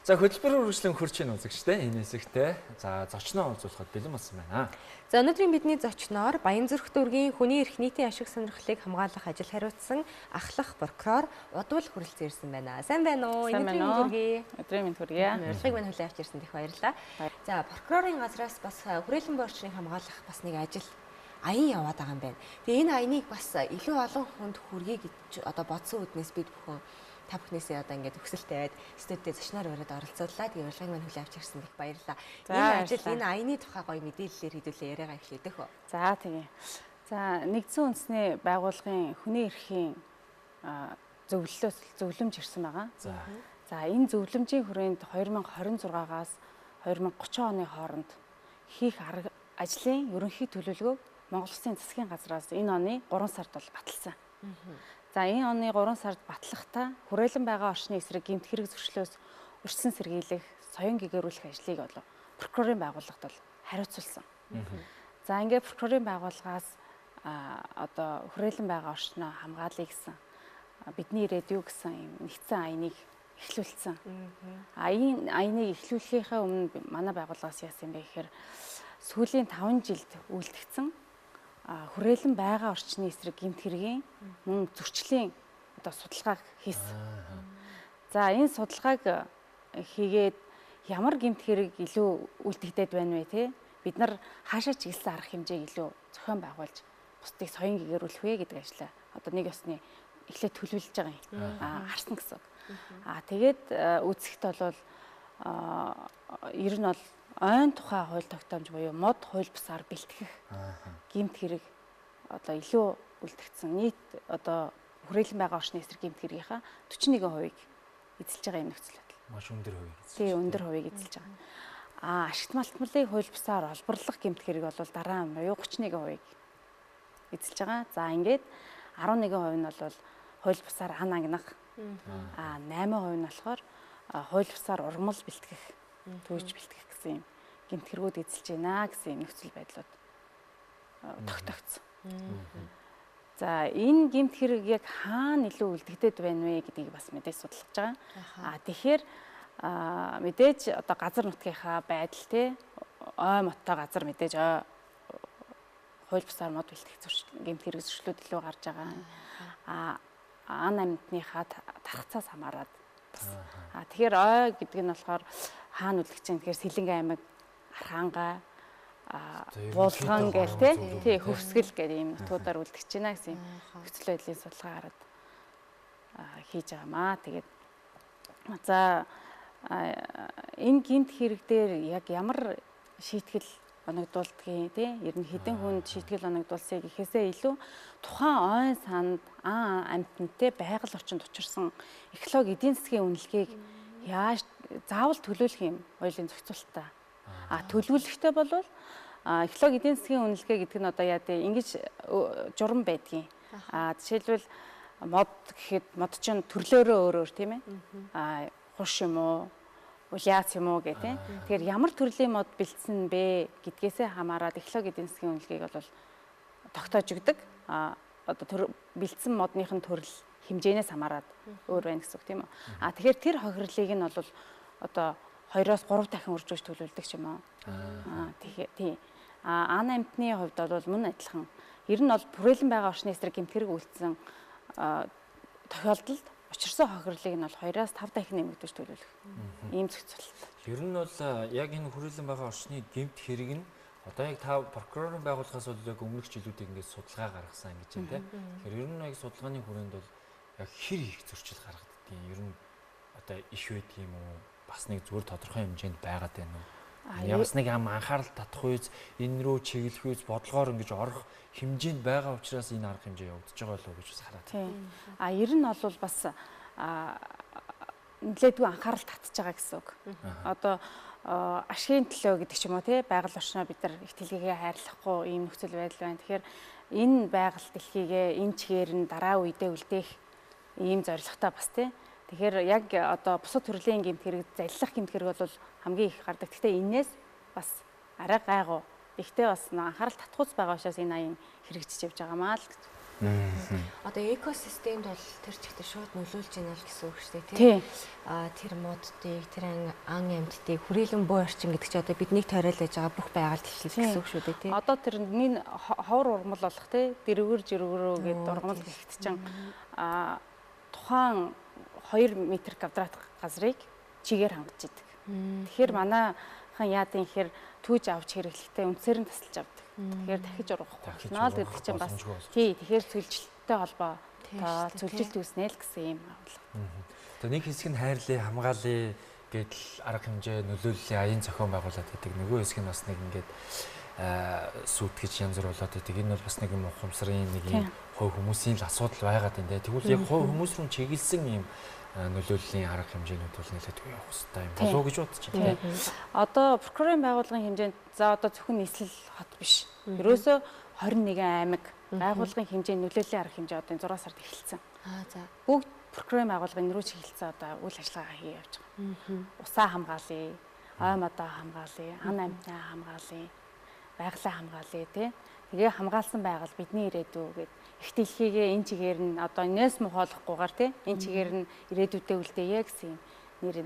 За хөтөлбөр үргэлжлэн хурж ийн үзэгчтэй энэ хэсэгтээ за зочноо уулзуулахад бэлэн болсон байна. За өнөөдрийн бидний зочноор Баянзүрх дүүргийн хүний эрх нийтийн ашиг сонирхлыг хамгаалах ажил хариуцсан ахлах прокурор Удвал хүрэлцэн ирсэн байна. Сайн байна уу? Өдрийн мэнд хүргэе. Урилгыг мань хүлээн авч ирсэнд их баярлалаа. За прокурорын газраас бас хүрээлэн борчныг хамгаалах бас нэг ажил аян яваад байгаа юм байна. Тэгээ энэ аяныг бас илүү олон хүнд хүргэе гэж одоо бодсон үднээс бид бүхэн та бүхнээсээ одоо ингээд төгсөлтэй байд студид зочноор өрөөд оролцууллаа. Тэгээ урилгыг мань хүлээн авч ирсэнд их баярлалаа. Энэ ажил энэ аяны тухай гоё мэдээллээр хэдүүлээ яриагаа эхлэдэг хөө. За тийм. За нэгдсэн үндэсний байгууллагын хүний эрхийн зөвлөмж ирсэн байгаа. За энэ зөвлөмжийн хүрээнд 2026-аас 2030 оны хооронд хийх ажлын ерөнхий төлөвлөгөөг Монгол Улсын засгийн газраас энэ оны 3 сард бол баталсан. За энэ оны 3 сард батлахдаа хүрээлэн байгаа орчны эсрэг гэмт хэрэг зөрчлөөс өрсөн сэргийлэх, соён гэгэрүүлэх ажлыг бол прокурорын байгууллагад бол хариуцуулсан. За ингээд прокурорын байгууллагаас одоо хүрээлэн байгаа орчноо хамгаалъя гэсэн бидний ирээд юу гэсэн юм нэгдсэн аяныг эхлүүлсэн. Энэ аяныг эхлүүлэхээ өмнө манай байгууллагаас яасан бэ гэхээр сүүлийн 5 жилд үйлдэгдсэн хүрээлэн байгаа орчны эсрэг гэмт хэргийн мөн зөрчлийн одоо судалгааг хийсэн. За энэ судалгааг хийгээд ямар гэмт хэрэг илүү үлдэгдээд байна вэ те? Бид нар хаашаа чиглэсэн арга хэмжээг илүү зохион байгуулж бусдыг соён гэгэрүүлэх вэ гэдэг ажлаа одоо нэг ёсны эхлээд төлөвлөж байгаа юм. Харсан гэсэн. Тэгээд үүсэхт бол ер нь бол ойн тухай хууль тогтоомж буюу мод хууль бусаар бэлтгэх гэмт хэрэг одоо илүү үлдэгдсэн. Нийт одоо хүрээлэн байгаа орчны эсрэг гэмт хэргийнхаа 41% эзэлж байгаа юм нөхцөл байдал. Маш өндөр хувийг эзэлж. Тийм, өндөр хувийг эзэлж байгаа. Ашигт малтмалын хууль бусаар олборлох гэмт хэрэг бол дараа нь 31% эзэлж байгаа. За ингээд 11% нь бол хууль бусаар ан ангинах. 8% нь болохоор хууль бусаар ургамал бэлтгэх, төвж бэлтгэх гэсэн юм гэмт хэрэгүүд эзэлж байна гэсэн юм нөхцөл байдлууд тогтогдсон. За энэ гэмт хэрэг яг хаана илүү үлдэгдээд байна вэ гэдгийг бас мэдээж судалж байгаа. Тэгэхээр мэдээж одоо газар нутгийнхаа байдал те ой моттой газар мэдээж хууль бусаар мод бэлтгэх гэмт хэрэг зөрчлүүд илүү гарч байгаа. Ан амьтныхаа тархацаас хамаарат бас. Тэгэхээр ой гэдэг нь болохоор хаана үлдэж байгаа. Тэгэхээр Сэлэнг аймаг, Архангай, Булган гэл тий хөвсгөл гэх юм нутгуудаар үлдэж байна гэсэн нөхцөл байдлын судалгаа гараад хийж байгаамаа. Тэгээд за энэ гэмт хэрэг дээр яг ямар шийтгэл оногдуулдгийг тий ер нь хэдэн хүнд шийтгэл оногдуулсыг ихээсээ илүү тухайн ойн санд амьтантай байгаль орчинд учирсан экологи эдийн засгийн үнэлгээг яаж заавал төлөөлөх юм хуулийн зохицуулалтаа. Төлөвлөлттэй болвол экологи эдийн засгийн үнэлгээ гэдэг нь одоо яа дээ ингэж журам байдгийн. Жишээлбэл мод гэхэд мод чинь төрлөөрөө өөрөөр тийм ээ. Хуш юм уу? Уляац юм уу гэх тийм. Тэгэхээр ямар төрлийн мод бэлдсэн бэ гэдгээсээ хамаарат экологи эдийн засгийн үнэлгээг бол тогтоож өгдөг. Одоо бэлдсэн модныхын төрөл хэмжээнээс хамаарат өөр байна гэсэн үг тийм үү. Тэгэхээр тэр хохирлыг нь бол одоо 2-оос 3 дахин үржиж төлөвлөдөг ч юм уу. Тэгэхээр тийм. Ан амьтны хувьд бол мөн адилхан. Ер нь бол хүрээлэн байгаа орчны эсрэг гэмт хэрэг үйлдсэн тохиолдолд учирсан хохирлыг нь бол 2-оос 5 дахин нэмэгдэж төлөвлөх. Ийм зохицуулалт. Ер нь бол яг энэ хүрээлэн байгаа орчны гэмт хэрэг нь одоо яг та прокурорын байгууллагаас бол яг өмнөх жилүүдийг ингээд судалгаа гаргасан гэж байна тийм. Тэгэхээр ер нь яг судалгааны хүрээнд бол яг хэр их зөрчил гаргадгийг ер нь одоо иш байдаг юм уу? Бас нэг зүгээр тодорхой хэмжээнд байгаад байна уу? Ямас нэг анхаарал татах үеж энэ рүү чиглэх үеж бодлогоор ингэж орох хэмжээнд байгаа учраас энэ арга хэмжээ явагдаж байгаа болов уу гэж бас хараад. Тийм. Ер нь бол бас нэлээдгүй анхаарал татж байгаа гэсэн үг. Одоо ашигын төлөө гэдэг ч юм уу тий байгаль орчноо бид нар их тэлгээгээ хайрлахгүй ийм нөхцөл байдал байна. Тэгэхээр энэ байгаль дэлхийгээ энэ чигээр нь дараа үедээ үлдээх ийм зорилготой бас тий. Тэгэхээр яг одоо бусад төрлийн гэмт хэрэг заллах гэмт хэрэг бол хамгийн их гардаг. Гэхдээ энээс бас арай гайгүй. Ихтэй бас анхаарал татхуйц байгаа учраас энэ аян хэрэгжиж явж байгаамаа л гэж. Одоо экосистемд бол тэр чигтээ шууд нөлөөлж байна л гэсэн үг шүү дээ тий. Тэр моддыг, тэр ан амьтдыг хүрээлэн буй орчин гэдэг чинь одоо биднийг тойрол байж байгаа бүх байгаль дэлхий гэсэн үг шүү дээ тий. Одоо тэр нэг ховор ургамал болох тий. Дэрвэр жиргэрөө гэдэг ургамал гэхэд чинь тухайн 2 м квадрат газрыг чигээр хангаж идэг. Тэгэхээр манайхан яадын ихэр түүж авч хэрэглэхдээ үнсээр нь тасалж авдаг. Тэгэхээр дахиж ургахгүй болно л гэдэг чинь бас тий. Тэгэхээр цөлжилттэй холбоо цөлжилт үүснэ л гэсэн юм агуулга. Тэгээ нэг хэсэг нь хайрлаа, хамгаалъя гэдэл арга хэмжээ нөлөөллийн аян зохион байгуулад байдаг. Нөгөө хэсэг нь бас нэг ингээд сүйтгэж янз бүр болоод байдаг. Энэ бол бас нэг юм ухамсарын нэг юм хувь хүмүүсийн л асуудал байгаад байна. Тэгвэл яг хувь хүмүүс рүү чиглэсэн юм нөлөөллийн арга хэмжээнүүд бол нэлээд явах хэрэгтэй юм болов уу гэж бодож байна. Одоо прокурорын байгууллагын хэмжээнд за одоо зөвхөн нийслэл хот биш. Ерөөсөө 21 аймаг байгууллагын хэмжээний нөлөөллийн арга хэмжээ одоо 6 сард эхэлсэн. За. Бүгд прокурорын байгууллагын рүү чиглэлцээ одоо үйл ажиллагаа хийе явж байгаа. Усаа хамгаалъя, ой модоо хамгаалъя, ан амьтнаа хамгаалъя, байгалаа хамгаалъя тий. Тэгээ хамгаалсан байгаль бидний ирээдүй гэдэг их дэлхийгээ энэ чигээр нь одоо энэс мохоолохгүйгээр тий энэ чигээр нь ирээдүйдээ үлдээе гэсэн юм нэр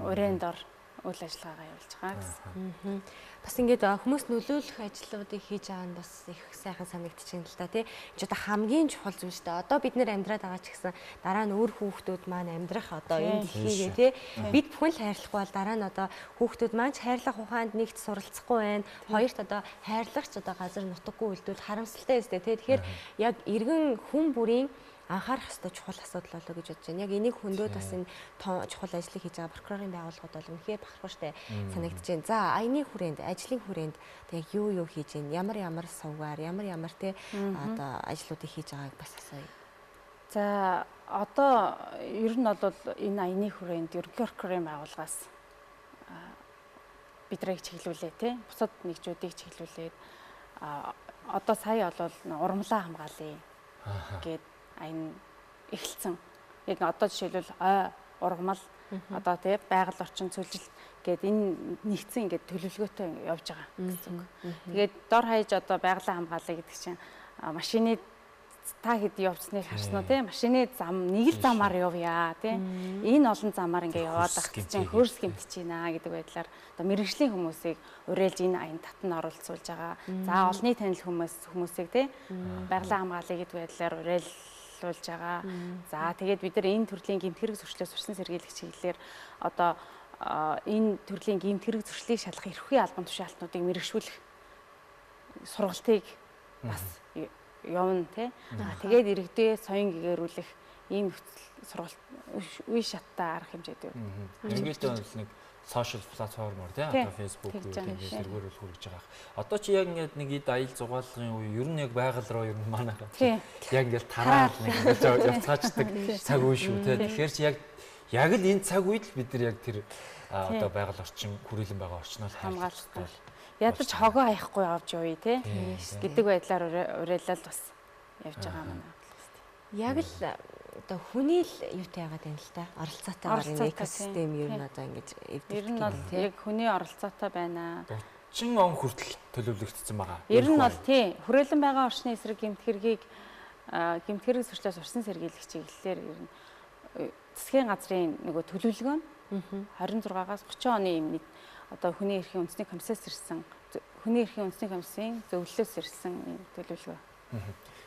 урийн дор үйл ажиллагаагаа явуулж байгаа гэсэн. Бас ингээд хүмүүс нөлөөлөх ажлуудыг хийж байгаа нь бас их сайхан санагдчихээн л да тий. Энд одоо хамгийн чухал зүйл шүү дээ. Одоо бид нэр амьдраад байгаа ч гэсэн дараа нь өөр хүүхдүүд маань амьдрах одоо энэ дэлхийгээ тий. Бид бүхэн л хайрлахгүй бол дараа нь одоо хүүхдүүд маань ч хайрлах ухаанд нэгт суралцахгүй байна. Хоёрт одоо хайрлагч одоо газар нутаггүй үлдвэл харамсалтай өстэй тий. Тэгэхээр яг иргэн хүн бүрийн анхаарах ёстой чухал асуудал болоо гэж бодож байна. Яг энийг хөндөд бас энэ чухал ажлыг хийж байгаа прокурорын байгууллагууд бол үнэхээр бахархууштай санагдаж байна. За аяны хүрээнд, ажлын хүрээнд яг юу хийж байна? Ямар сувгаар, ямар те одоо ажлуудыг хийж байгааг бас асууя. За одоо ер нь бол энэ аяны хүрээнд ерөнхий прокурорын байгууллагаас бидрийг чиглүүлээ те. Бусад нэгжүүдийг чиглүүлээд одоо сая бол урмлаа хамгаалъя гэд аян эхэлсэн. Яг одоо жишээлбэл ой ургамал одоо тий байгаль орчин цөлжил гээд энэ нэгдсэн ингээд төлөвлөгөөтэй явж байгаа гэсэн үг. Тэгээд дор хаяж одоо байгалаа хамгаалъя гэдэг чинь машины та хэд явцсныг харсан уу тий машины зам нэг л замаар явъя тий энэ олон замаар ингээд яваад ах чинь хөрс гэмтэж байна гэдэг байдлаар одоо мэрэгжлийн хүмүүсийг уриалж энэ аян татан оролцуулж байгаа. За олонний танил хүмүүсийг тий байгалаа хамгаалъя гэдэг байдлаар уриалж байгаа. За тэгээд бид нар энэ төрлийн гэмт хэрэг зөрчлөөс сурсан сэргийлэх чиглэлээр одоо энэ төрлийн гэмт хэрэг зөрчлийг шалгах эрхүй албан тушаалтнуудыг мэрэгшүүлэх сургалтыг бас явна тий. Тэгээд иргэдээ соён гэгэрүүлэх ийм сургалт үе шаттай арга хэмжээтэй байна. Ерөнхийдөө нэг сошиал платформор тий одоо Facebook гэдэг зэрэгээрэл хүргэж байгаа. Одоо чи яг ингээд нэг ид аял зугаалгын үе ер нь яг байгаль руу ер нь манайхаа яг ингээд тараад нэг явцгаачдаг цаг үе шүү тий. Тэгэхээр чи яг л энэ цаг үед л бид нар яг тэр одоо байгаль орчин хүрээлэн байгаа орчноо хамгаалах. Ядаж хогоо хаяхгүй авч явъя тий гэдэг байдлаар уриалал бас явж байгаа манай. Яг л одоо хүний л юутай яагаад байна л та оролцоотойгоор энэ экосистем ер нь одоо ингэж эвдэлдэг. Ер нь бол яг хүний оролцоотой байна. 30 он хүртэл төлөвлөгдсөн байгаа. Ер нь бол тий хүрээлэн байгаа орчны эсрэг гэмт хэрэг зөрчлөөс урьсан сэргийлэх чиглэлээр ер нь засгийн газрын нөгөө төлөвлөгөө нь 26-аас 30 оны юм нэг одоо хүний эрхийн үндэсний комиссаас ирсэн хүний эрхийн үндэсний комиссийн зөвлөлөөс ирсэн төлөвлөгөө.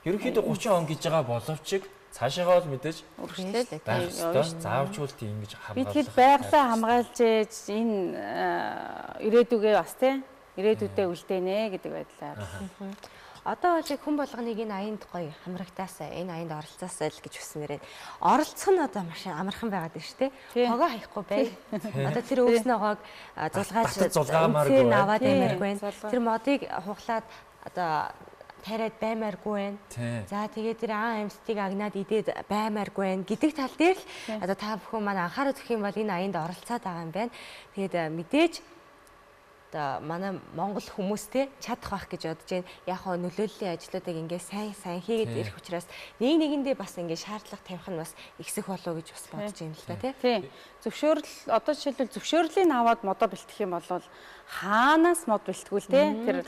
Ерөнхийдөө 30 он гэж байгаа боловч цаашаагаа бол мэдээж үргэлжлээд байх ёстой. Заавчгүй ингэж хамгаалах. Бид хэд байгалаа хамгаалж энэ ирээдүгээ бас тий ирээдүйдээ үлдээнэ гэдэг байдлаар. Одоо бол хүн болгоныг энэ аянд гоё хамрагтаасаа энэ аянд оролцоосаа л гэж хүснээрээ оролцох нь одоо маш амархан байгаад байна шүү дээ. Хогоо хаяхгүй бай. Одоо тэр өвснөөгөөг зулгааж үнцээр аваад баймааргүй байна. Тэр модыг хуглаад одоо тариад баймааргүй байна. За тэгээд тэр ан амьсдыг агнаад идээд баймааргүй байна гэдэг тал дээр л одоо та бүхэн маань анхаарал өгөх юм бол энэ аянд оролцоод байгаа юм байна. Тэгээд мэдээж одоо манай Монгол хүмүүс те чадах байх гэж бодож байна. Яг хоо нөлөөллийн ажлуудыг ингээ сайн хийгээд ирэх учраас нэгэндээ бас ингээ шаардлага тавих нь бас ихсэх болов уу гэж бас бодож байна л да тий. Зөвшөөрөл одоо жишээлбэл зөвшөөрлийг аваад модоо бэлтгэх юм бол хаанаас мод бэлтгүүл те тэр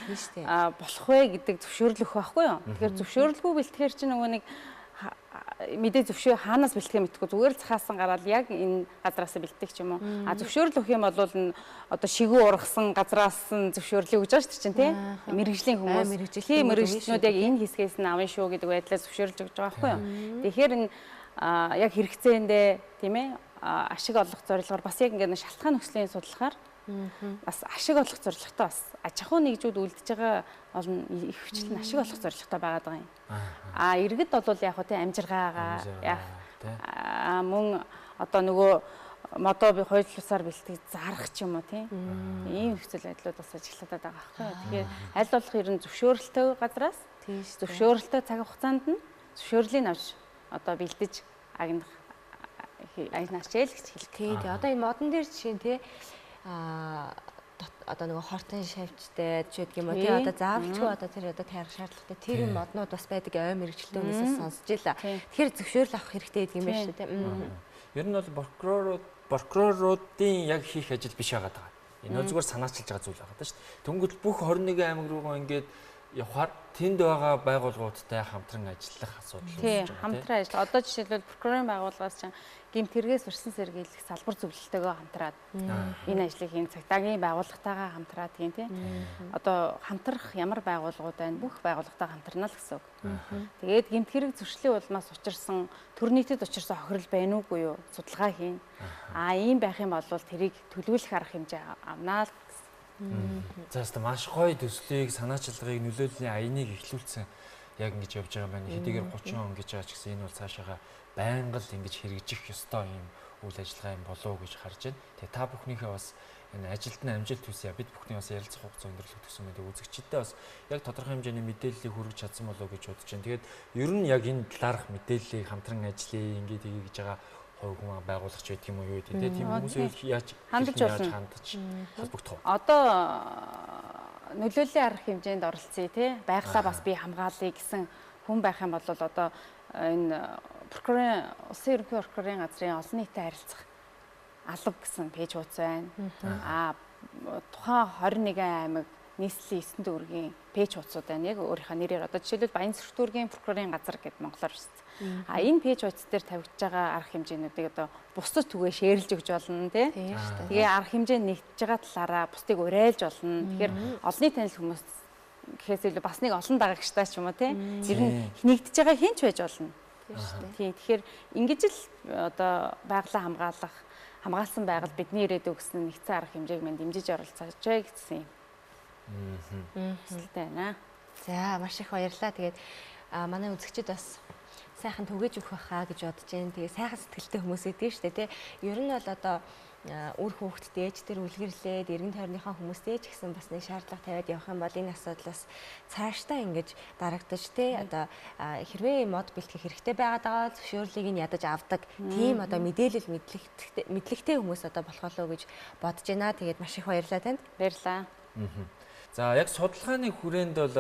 болох вэ гэдэг зөвшөөрөл өгөх байхгүй юу. Тэгэхээр зөвшөөрлгүй бэлтгэхэр чинь нөгөө нэг мэдээ хаанаас бэлтгэх мэдхгүй зүгээр л цахаасан гараад яг энэ газраас бэлтгэх ч юм уу. Зөвшөөрөл өгөх юм бол одоо шигүү ургасан газраас нь зөвшөөрлийг өгж байгаа шүү дээ чинь тий. Мэргэжлийн хүмүүс мэргэжлүүд яг энэ хэсгээс нь авна шүү гэдэг байдлаар зөвшөөрлж өгж байгаа байхгүй юу. Тэгэхээр энэ яг хэрэгцээндээ тийм ээ ашиг олох зорилгоор бас яг ингээд шалтгаан нөхцөлийн судалгаар бас ашиг олох зорилготой бас аж ахуй нэгжүүд үлдэж байгаа олон их хвчлэн ашиг олох зорилготой байгаад байгаа юм. Иргэд бол яг хөө тийм амжиргаагаа мөн одоо нөгөө модоо би хууль бусаар бэлтгэж зарах ч юм уу тийм ийм нөхцөл байдлууд бас ажиглагдаад байгаа байхгүй. Тэгэхээр аль болох ер нь зөвшөөрөлтэй газраас зөвшөөрөлтэй цаг хугацаанд нь зөвшөөрлийг авч одоо бэлдэж агнах агнаач л гэж хэлэх. Тэгээ одоо энэ модон дээр жишээ нь тий одоо нөгөө хортон шавьчтай ч гэдэг юм уу тий одоо заавалчгүй одоо тэр одоо тайрах шаардлагатай тэр моднууд бас байдаг ой мэрэгчлээ өнөөсөө сонсож ийла. Тэгэхээр зөвшөөрөл авах хэрэгтэй гэдэг юм байна шүү дээ. Ер нь бол прокуроруудын яг хийх ажил биш байгаа даа. Энэ зүгээр санаачилж байгаа зүйл байгаа даа шүү дээ. Тэнгүүт бүх 21 аймаг руугаа ингээд явахаар тэнд байгаа байгууллагуудтай хамтран ажиллах асуудал үүсэж байгаа. Тийм, хамтран ажил. Одоо жишээлбэл прокурорын байгууллагаас чинь гэмт хэрэгээс урьдчилан сэргийлэх салбар зөвлөлтөөгөө хамтраад энэ ажлыг хийн цагдаагийн байгууллагатайгаа хамтраад тийм тийм. Одоо хамтрах ямар байгууллагууд байна? Бүх байгууллагатайгаа хамтарна л гэсэн үг. Тэгээд гэмт хэрэг зөрчлийн улмаас учирсан төр нийтэд учирсан хохирол байна уугүй юу? Судалгаа хийн. Ийм байх юм бол тэрийг төлөвлөх арга хэмжээ авнаа л. За хэвээ маш гоё төслийг санаачилгыг нөлөөллийн аяныг эхлүүлсэн яг ингэж явж байгаа юм байна. Хэдийгээр 30 он гэж байгаа ч гэсэн энэ бол цаашаага байнга л ингэж хэрэгжих ёстой юм үйл ажиллагаа юм болов уу гэж харж байна. Тэгээ та бүхнийхээ бас энэ ажилд нь амжилт хүсье. Бид бүхний бас ярилцах хугацаа өндөрлөх төсөн мэдээ үзэгчдээ бас яг тодорхой хэмжээний мэдээллийг хүргэж чадсан болов уу гэж бодож байна. Тэгээд ер нь яг энэ талаарх мэдээллийг хамтран ажиллая ингэж хийе гэж байгаа хувь хүн байгуулах ч гэдэг юм уу юу гэдэг тийм хүмүүсийг яаж хандаж холбогдох вэ? Одоо нөлөөллийн арга хэмжээнд оролцъё тий байглаа бас би хамгаалъя гэсэн хүн байх юм бол одоо энэ прокурорын улсын ерөнхий прокурорын газрын олон нийтэд харилцах алба гэсэн пэйж хуудас байна. Тухайн 21 аймаг нийслэлийн 9 дүүргийн пэйж хуудасууд байна. Яг өөрийнхөө нэрээр одоо жишээлбэл Баян Цэрэг дүүргийн прокурорын газар гэдэг монголоор бичсэн. Энэ пэйж хуудас дээр тавигдж байгаа арга хэмжээнүүдийг одоо бусдад түгээ шеэрлж өгч болно тий. Тэгээ арга хэмжээ нэгдэж байгаа талаараа бусдыг уриалж болно. Тэгэхээр олонний танил хүмүүс гэхээс илүү бас нэг олон дагагчтай ч юм уу тий. Ер нь нэгдэж байгаа хинч байж болно. Тийм. Тэгэхээр ингэж л одоо байгалаа хамгаалсан байгаль бидний ирээдүй гэсэн нэгдсэн арга хэмжээг мань дэмжиж оролцож байгаа гэсэн юм. Хэлтэй байна. За маш их баярлалаа. Тэгээд манай үзэгчид бас сайхан түгэж өгөх байхаа гэж бодож байна. Тэгээ сайхан сэтгэлтэй хүмүүс идэв шүү дээ тий. Ер нь бол одоо үр хүүхдтэй ээж тэр үлгэрлээд эргэн тойрныхаа хүмүүстэй ч гэсэн бас нэг шаардлага тавиад явах юм бол энэ асуудлаас цаашдаа ингэж дарагдаж тий одоо хэрвээ мод бэлтгэх хэрэгтэй байгаад байгаа зөвшөөрлийг нь ядаж авдаг тийм одоо мэдээлэл мэдлэгтэй хүмүүс одоо болох болов уу гэж бодож байна. Тэгээд маш их баярлалаа танд. Баярлалаа. За яг судалгааны хүрээнд бол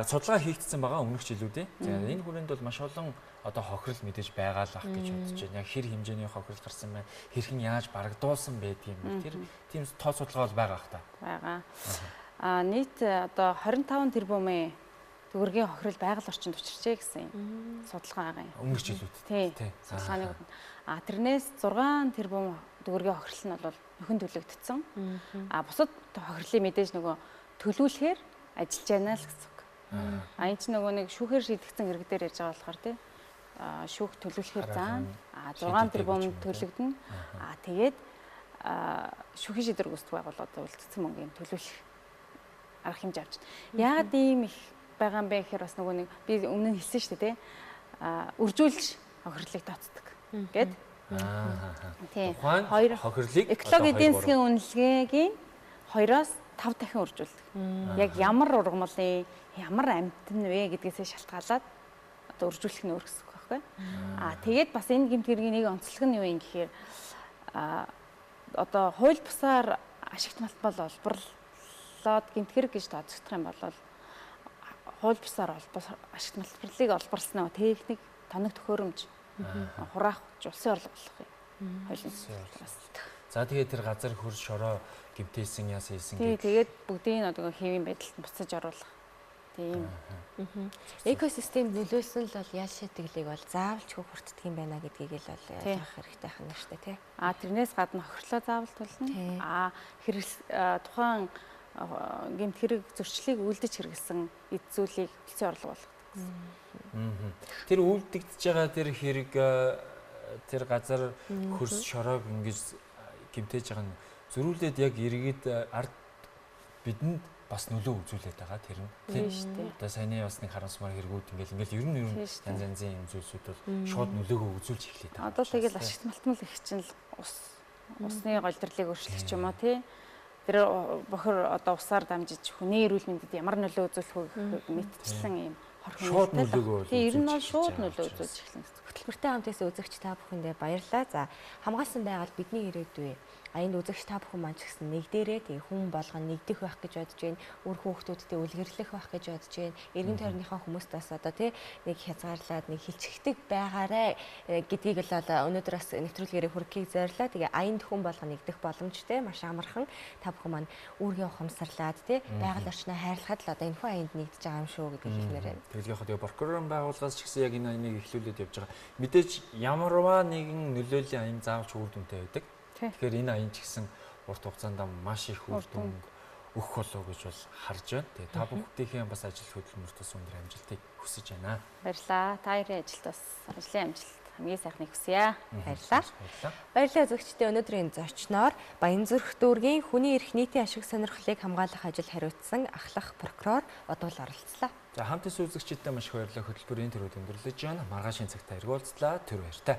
судалгаа хийгдсэн байгаа өмнөх жилүүдээ. За энэ хүрээнд бол маш олон одоо хохирол мэдээж байгаа л ах гэж бодож байна. Яг хэр хэмжээний хохирол гарсан байна, хэрхэн яаж барагдуулсан байдгийг тэр тийм тоо судалгаа бол байгаа ах та. Байгаа. Нийт одоо 25 тэрбумын төгрөгийн хохирол байгаль орчинд учирчээ гэсэн юм судалгаа байгаа юм. Өмнөх жилүүд. Тийм. Судалгааны тэрнээс 6 тэрбум төгрөгийн хохирол нь бол нөхөн төлөгдсөн. Бусад хохирлын мэдээж нөгөө төлөвлөхээр ажиллаж байна л гэсэн үг. Энэ ч нөгөө нэг шүүхээр шийдэгдсэн хэрэг дээр ярьж байгаа болохоор тий шүүх төлөвлөхээр заана 6 тэрбум төлөгдөнө. Тэгээд шүүхийн шийдвэр гүйцэтгэх байгууллагад үлдсэн мөнгөний төлөвлөх арга хэмжээ авч байна. Яагаад ийм их байгаа юм бэ гэхээр бас нөгөө нэг би өмнө нь хэлсэн шүү дээ тий үржүүлж хохирлыг тооцдог гэд. Тийм. Хоёр хохирлыг экологийн эдийн засгийн үнэлгээгийн 2-оос 5 дахин үржүүлдэг. Яг ямар ургамлын ямар амьтан вэ гэдгээсээ шалтгаалаад одоо үржүүлэх нь өөр гэсэн үг байхгүй. Тэгээд бас энэ гэмт хэргийн нэг онцлог нь юу юм гэхээр одоо хууль бусаар ашигт малтмал олборлоод гэмт хэрэг гэж тооцогдох юм бол хууль бусаар ашигт малтмалыг олборлосноо техник, тоног төхөөрөмж, хураах, улсын орлого болох юм. Хуулийн бас. За тэгээд тэр газар хөрс шороо гэмтээсэн яасан хийсэн гэх. Тэгээд бүгдийг одоо хэвийн байдалд буцаж оруулах. Тийм. Экосистемд нөлөөлсөн л бол ял шидэглийг бол заавалч хүртдэг юм байна гэдгийг л бол ойлгох хэрэгтэй хана штэ тий. Тэрнээс гадна хохирлоо заавал тулна. Тухайн гэмт хэрэг зөрчлийг үлдэж хэрэглэсэн эд зүйлийг үлцэн орлого болгодог гэсэн. Тэр үлдэгдэж байгаа тэр хэрэг тэр газар хөрс шороог ингэж гэмтээж байгаа нь зөрүүлээд яг эргээд ард бидэнд бас нөлөө үзүүлээд байгаа тэр нь тийм шүү дээ. Одоо саяны бас нэг харамсмаар хэрэгүүд ингээл ер нь янз янзын юм зүйлсүүд бол шууд нөлөөгөө үзүүлж эхлэв та. Одоо тэгэл ашигт малтмал их чинь усны голдрлыг өөрчлөх ч юм уу тий. Тэр бохор одоо усаар дамжиж хүний эрүүл мэндэд ямар нөлөө үзүүлэх вэ мэдчихсэн юм хорхон шууд нөлөөгөө тий ер нь бол шууд нөлөө үзүүлж эхэлнэ. Хөтөлбөртэй хамт исэн үзэгч та бүхэндээ баярлалаа. За хамгаалсан байгаад бидний ирээдүй аянд үзэгч та бүхэн маань ч гэсэн нэг дээрээ тэгээ хүн болгон нэгдэх байх гэж бодож байна. Үр хүүхдүүдтэй үлгэрлэх байх гэж бодож байна. Эргэн тойрныхаа хүмүүстээс одоо тий нэг хязгаарлаад нэг хилчигдэг байгаарэ гэдгийг л өнөөдөр бас нэвтрүүлгээрээ хүргэхийг зорилоо. Тэгээ аянд хүн болгон нэгдэх боломжтой маш амархан та бүхэн маань үүргээ ухамсарлаад тий байгаль орчноо хайрлахад л одоо энэ хүн аянд нэгдэж байгаа юм шүү гэдгийг хэлмээр байна. Тэгэл яг тэгээ прокурорын байгууллагаас ч гэсэн яг энэ аяныг эхлүүлээд явж байгаа. Мэдээж ямарваа нэгэн нөлөөллийн аян заавалч үр дүнтэй байдаг. Тэгэхээр энэ аян ч гэсэн урт хугацаанд маш их үр дүн өгөх болов гэж бол харж байна. Тэгээ та бүхэндээ бас ажил хөдөлмөртөөс өндөр амжилтыг хүсэж байна. Баярлалаа. Та хоёрын ажилд бас ажлын амжилт хамгийн сайхныг хүсье. Баярлалаа. Баярлалаа үзэгчдээ өнөөдрийн зочноор Баянзүрх дүүргийн хүний эрх нийтийн ашиг сонирхлыг хамгаалах ажил хариуцсан ахлах прокурор Одуул оролцлоо. За хамт исэн үзэгчдээ маш их баярлалаа. Хөтөлбөрийн төрөд өндөрлөж байна. Маргаашийн цагта эргүүлцлаа. Түр баяртай.